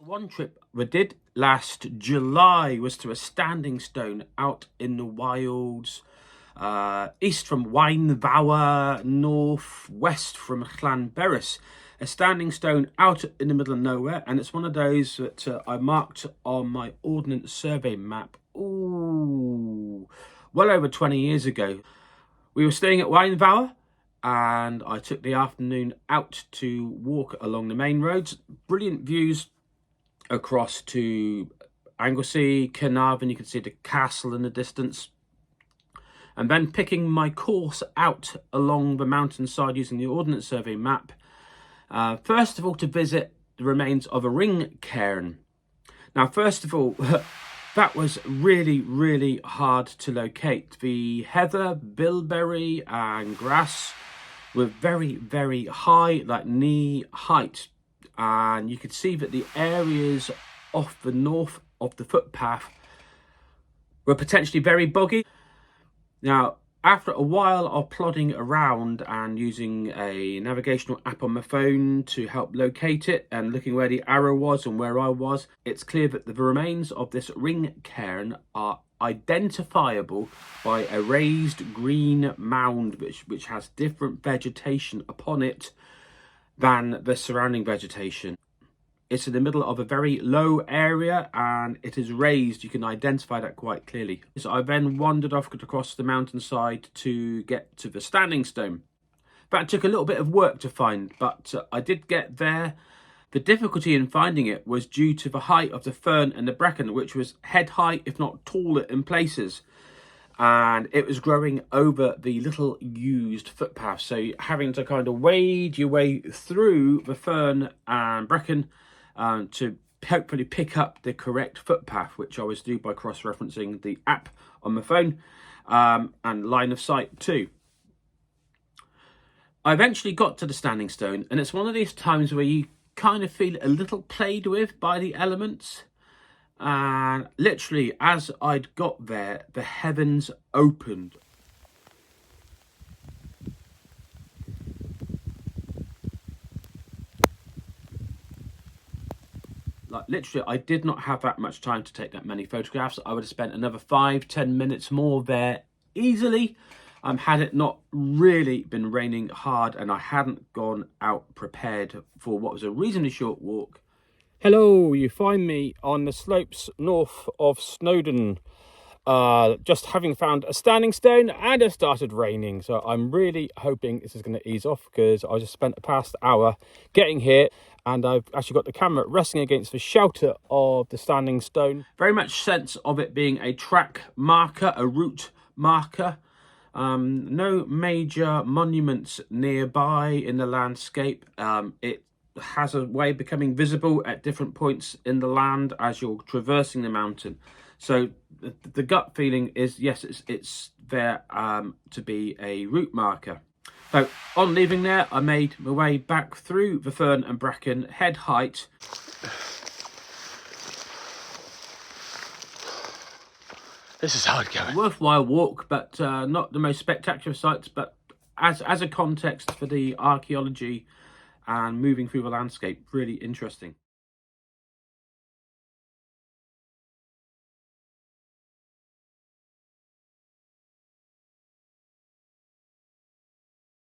One trip we did last July was to a standing stone out in the wilds, east from Waunfawr, north west from Llanberis. A standing stone out in the middle of nowhere, and it's one of those that I marked on my Ordnance Survey map. Ooh, well over 20 years ago. We were staying at Waunfawr, and I took the afternoon out to walk along the main roads. Brilliant views across to Anglesey, Cairn, and you can see the castle in the distance. And then picking my course out along the mountainside using the Ordnance Survey map. First of all, to visit the remains of a ring cairn. Now, first of all, that was really hard to locate. The heather, bilberry and grass were very high, like knee height. And you could see that the areas off the north of the footpath were potentially very boggy. Now, after a while of plodding around and using a navigational app on my phone to help locate it and looking where the arrow was and where I was, it's clear that the remains of this ring cairn are identifiable by a raised green mound which has different vegetation upon it than the surrounding vegetation. It's in the middle of a very low area and it is raised. You can identify that quite clearly. So I then wandered off across the mountainside to get to the standing stone. That took a little bit of work to find, but I did get there. The difficulty in finding it was due to the height of the fern and the bracken, which was head high, if not taller in places. And it was growing over the little used footpath, so having to kind of wade your way through the fern and bracken to hopefully pick up the correct footpath, which I always do by cross-referencing the app on my phone and line of sight too. I eventually got to the standing stone, and it's one of these times where you kind of feel a little played with by the elements. And literally, as I'd got there, the heavens opened. Like, literally, I did not have that much time to take that many photographs. I would have spent another 5-10 minutes more there easily, had it not really been raining hard and I hadn't gone out prepared for what was a reasonably short walk. Hello, you find me on the slopes north of Snowdon, just having found a standing stone, and it started raining. So I'm really hoping this is going to ease off, because I just spent the past hour getting here and I've actually got the camera resting against the shelter of the standing stone. Very much sense of it being a track marker, a route marker. No major monuments nearby in the landscape. It has a way of becoming visible at different points in the land as you're traversing the mountain. So the gut feeling is, yes, it's there to be a route marker. So on leaving there, I made my way back through the fern and bracken, head height. This is hard going. Worthwhile walk, but not the most spectacular sights, but as a context for the archaeology and moving through the landscape, really interesting.